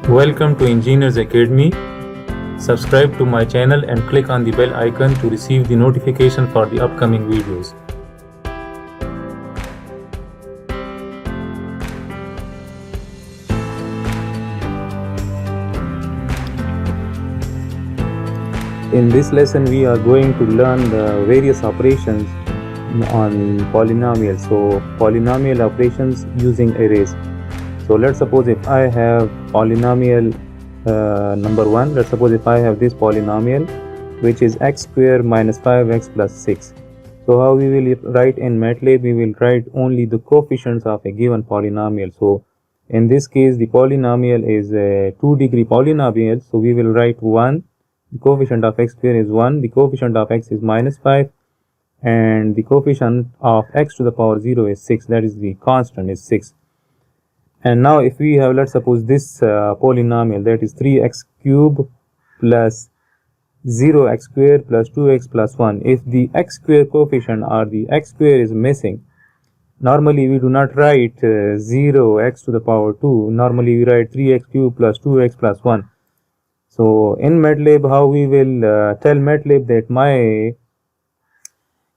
Welcome to Engineers Academy. Subscribe to my channel and click on the bell icon to receive the notification for the upcoming videos. In this lesson, we are going to learn the various operations on polynomials. So, polynomial operations using arrays. So, let's suppose if I have polynomial number 1, let's suppose if I have this polynomial which is x square minus 5x plus 6. So, how we will write in MATLAB? We will write only the coefficients of a given polynomial. So, in this case, the polynomial is a 2-degree polynomial. So, we will write 1. The coefficient of x square is 1, the coefficient of x is minus 5, and the coefficient of x to the power 0 is 6, that is the constant is 6. And now if we have, let's suppose this polynomial, that is 3x cube plus 0x square plus 2x plus 1. If the x square coefficient or the x square is missing, normally we do not write 0x to the power 2, normally we write 3x cube plus 2x plus 1. So in MATLAB, how we will tell MATLAB that my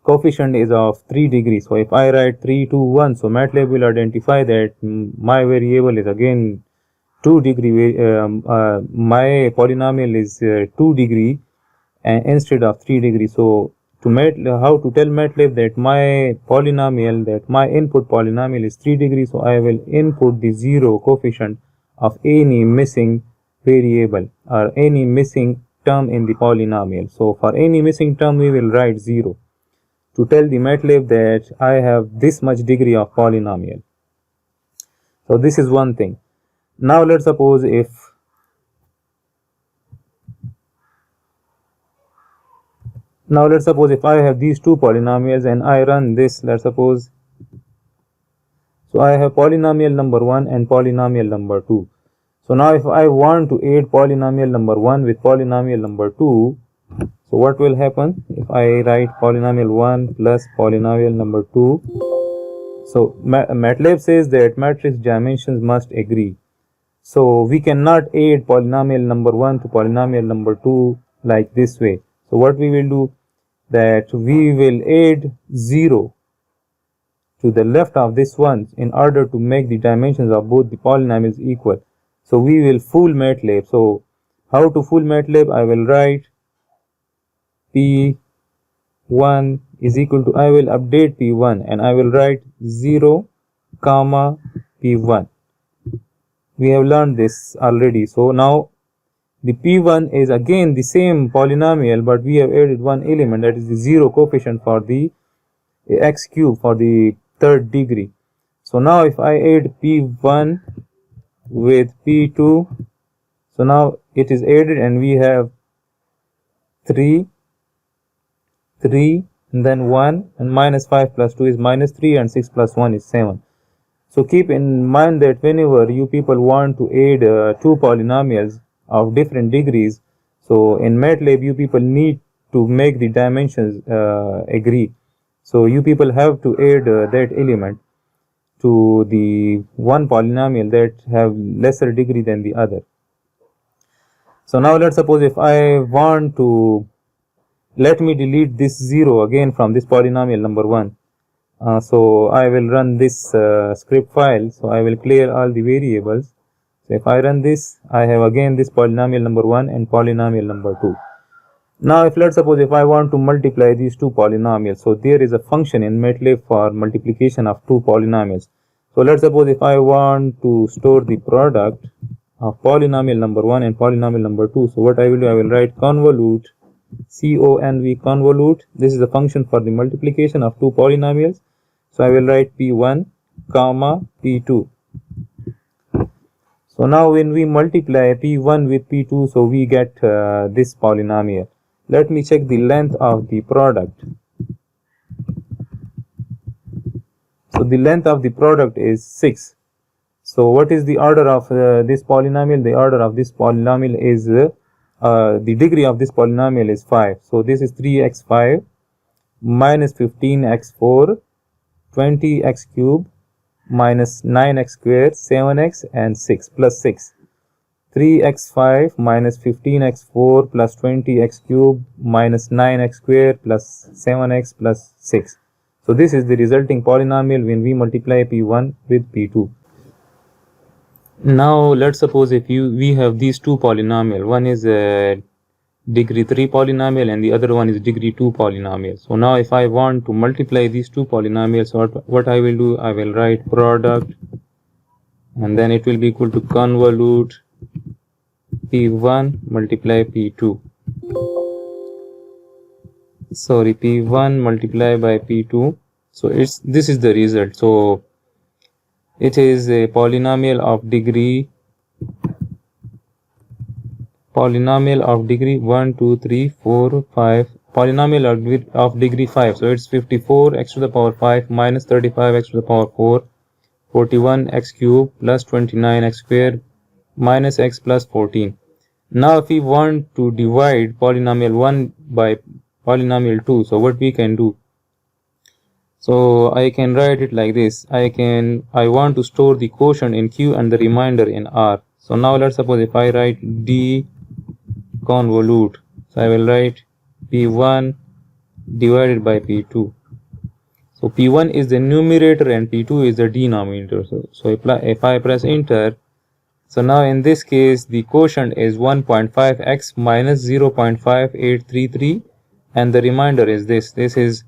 coefficient is of 3 degrees. So if I write 3, 2, 1, so MATLAB will identify that my variable is again 2 degree, my polynomial is 2 degree instead of 3 degree. So to how to tell MATLAB that my polynomial, that my input polynomial is 3 degrees, so I will input the 0 coefficient of any missing variable or any missing term in the polynomial. So for any missing term we will write 0 to tell the MATLAB that I have this much degree of polynomial. So this is one thing. Now let's suppose if I have these two polynomials and I run this, let's suppose, so I have polynomial number 1 and polynomial number 2. So now if I want to add polynomial number 1 with polynomial number 2, so what will happen if I write polynomial 1 plus polynomial number 2? So MATLAB says that matrix dimensions must agree. So we cannot add polynomial number 1 to polynomial number 2 like this way. So what we will do, that we will add 0 to the left of this one in order to make the dimensions of both the polynomials equal. So we will fool MATLAB. So how to fool MATLAB? I will write P1 is equal to, I will update P1 and I will write 0 comma P1. We have learned this already. So now the P1 is again the same polynomial, but we have added one element, that is the 0 coefficient for the x cube for the third degree. So now if I add P1 with P2, so now it is added and we have 3 and then 1, and minus 5 plus 2 is minus 3 and 6 plus 1 is 7. So keep in mind that whenever you people want to add two polynomials of different degrees, so in MATLAB you people need to make the dimensions agree. So you people have to add that element to the one polynomial that have lesser degree than the other. So now let's suppose if I want to, let me delete this 0 again from this polynomial number 1. So I will run this script file. So I will clear all the variables. So if I run this, I have again this polynomial number 1 and polynomial number 2. Now if let's suppose if I want to multiply these two polynomials, so there is a function in MATLAB for multiplication of two polynomials. So let's suppose if I want to store the product of polynomial number 1 and polynomial number 2, so what I will do, I will write convolute, conv convolute. This is a function for the multiplication of two polynomials. So I will write P1 comma P2. So now when we multiply P1 with P2, so we get this polynomial. Let me check the length of the product. So the length of the product is 6. So what is the order of this polynomial? The order of this polynomial is the degree of this polynomial is 5. So this is 3x5 minus 15x4 20x cube minus 9x squared, 7x and 6 plus 6. 3x5 minus 15x4 plus 20x cube minus 9x square plus 7x plus 6. So this is the resulting polynomial when we multiply p1 with p2. Now let's suppose if we have these two polynomial, one is a degree 3 polynomial and the other one is degree 2 polynomial. So now if I want to multiply these two polynomials, what I will do, I will write product and then it will be equal to convolute p1 multiply p2. Sorry, p1 multiply by p2. So this is the result. So it is a polynomial of degree 1, 2, 3, 4, 5, polynomial of degree 5. So it's 54x to the power 5 minus 35x to the power 4, 41x cube plus 29x square minus x plus 14. Now if we want to divide polynomial 1 by polynomial 2, so what we can do? So I can write it like this. I want to store the quotient in Q and the remainder in R. So now let's suppose if I write deconvolute, so I will write P1 divided by P2. So P1 is the numerator and P2 is the denominator. So if I press enter, so now in this case the quotient is 1.5x minus 0.5833 and the remainder is this. This is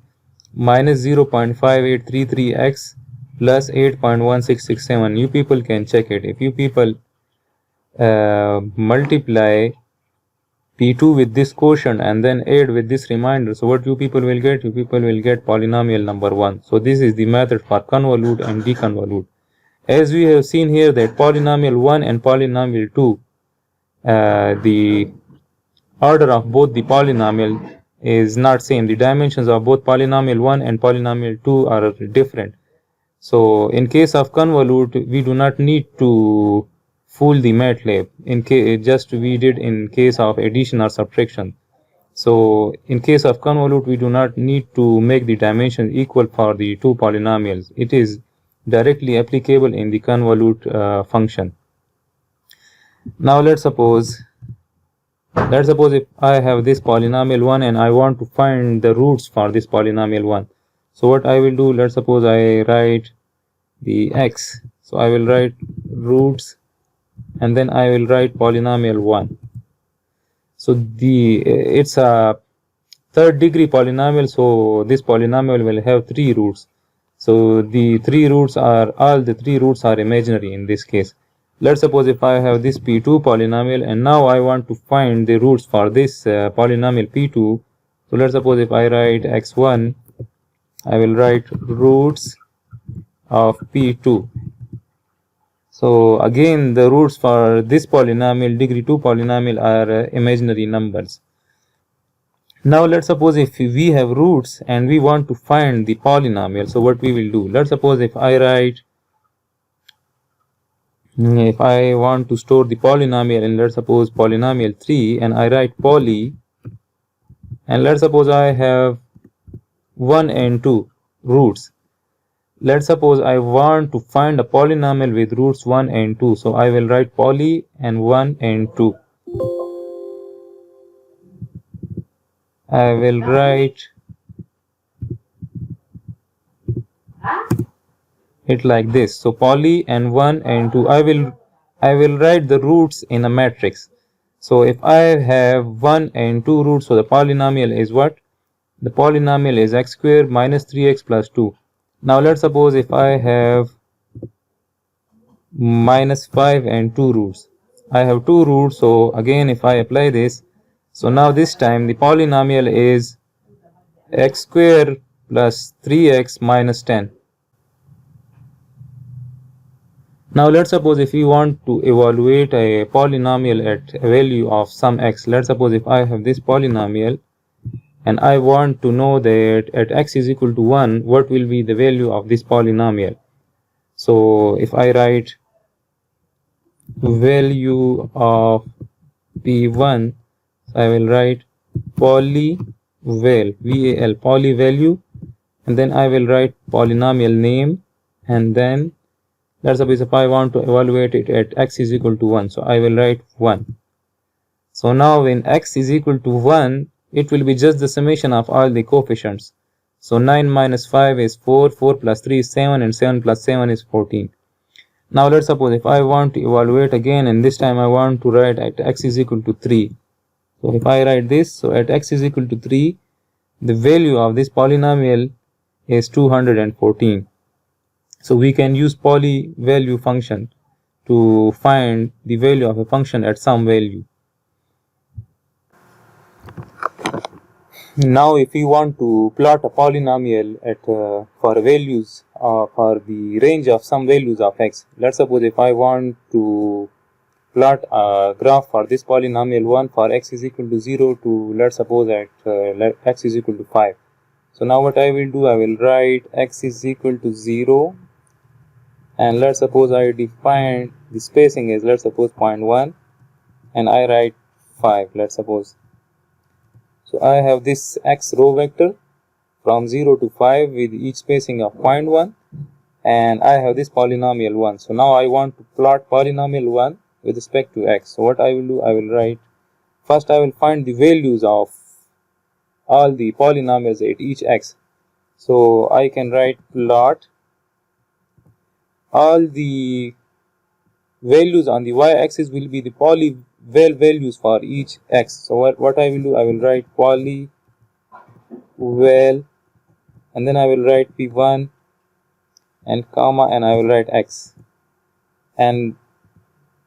minus 0.5833x plus 8.1667. You people can check it. If you people multiply P2 with this quotient and then add with this remainder, so what you people will get? You people will get polynomial number 1. So this is the method for convolute and deconvolute. As we have seen here that polynomial 1 and polynomial 2, the order of both the polynomial is not same. The dimensions of both polynomial 1 and polynomial 2 are different. So in case of convolute, we do not need to fool the MATLAB we did in case of addition or subtraction. So in case of convolute, we do not need to make the dimensions equal for the two polynomials. It is directly applicable in the convolute function. Now let's suppose if I have this polynomial 1 and I want to find the roots for this polynomial 1. So what I will do, let's suppose I write the x. So I will write roots and then I will write polynomial 1. So it's a third degree polynomial, so this polynomial will have 3 roots. So the 3 roots are imaginary in this case. Let's suppose if I have this P2 polynomial and now I want to find the roots for this polynomial P2. So let's suppose if I write x1, I will write roots of P2. So again the roots for this polynomial, degree 2 polynomial, are imaginary numbers. Now let's suppose if we have roots and we want to find the polynomial, so what we will do? Let's suppose if I want to store the polynomial, and let's suppose polynomial 3, and I write poly, and let's suppose I have 1 and 2 roots. Let's suppose I want to find a polynomial with roots 1 and 2, so I will write poly and 1 and 2. I will write it like this. So poly and 1 and 2. I will write the roots in a matrix. So if I have 1 and 2 roots, so the polynomial is what? The polynomial is x squared minus 3x plus 2. Now let's suppose if I have minus 5 and 2 roots. I have 2 roots, so again if I apply this, so now this time the polynomial is x squared plus 3x minus 10. Now let's suppose if we want to evaluate a polynomial at a value of some x. Let's suppose if I have this polynomial and I want to know that at x is equal to 1, what will be the value of this polynomial. So if I write value of p1, I will write polyval, VAL, poly value, and then I will write polynomial name and then Let's suppose if I want to evaluate it at x is equal to 1, so I will write 1. So now when x is equal to 1, it will be just the summation of all the coefficients. So 9 minus 5 is 4, 4 plus 3 is 7, and 7 plus 7 is 14. Now let's suppose if I want to evaluate again, and this time I want to write at x is equal to 3. So if I write this, so at x is equal to 3, the value of this polynomial is 214. So we can use polyvalue function to find the value of a function at some value. Now if we want to plot a polynomial at for values for the range of some values of x, let's suppose if I want to plot a graph for this polynomial 1 for x is equal to 0 to, let's suppose at x is equal to 5. So now what I will do, I will write x is equal to 0, and let's suppose I define the spacing is, let's suppose 0.1, and I write 5, let's suppose. So I have this x row vector from 0 to 5 with each spacing of 0.1, and I have this polynomial 1. So now I want to plot polynomial 1 with respect to x. So what I will do, I will write, first I will find the values of all the polynomials at each x. So I can write plot all the values on the y-axis will be the polyval values for each x. So what I will do, I will write polyval, and then I will write p1 and comma, and I will write x, and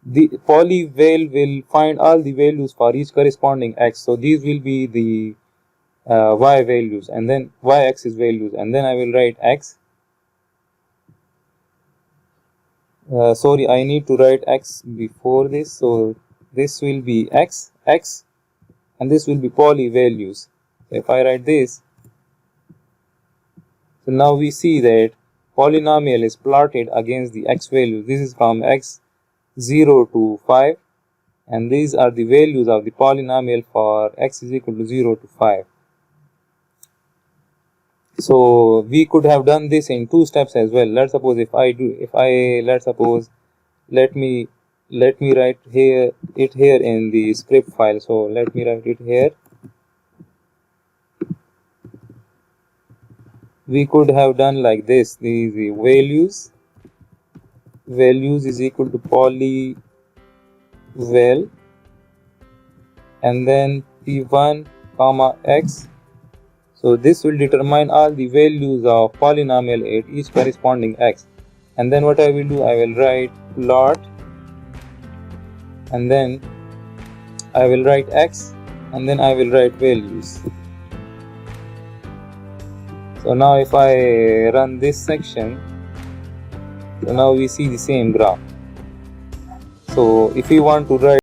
the polyval will find all the values for each corresponding x. So these will be the y values, and then y-axis values, and then I will write x. Sorry, I need to write x before this. So this will be x, x, and this will be poly values. So if I write this, so now we see that polynomial is plotted against the x value. This is from x 0 to 5, and these are the values of the polynomial for x is equal to 0 to 5. So we could have done this in 2 steps as well. Let's suppose let's suppose let me write here in the script file. So let me write it here. We could have done like this. The values is equal to polyval, and then p1 comma x. So this will determine all the values of polynomial at each corresponding x. And then what I will do, I will write plot, and then I will write x, and then I will write values. So now if I run this section, so now we see the same graph. So if we want to write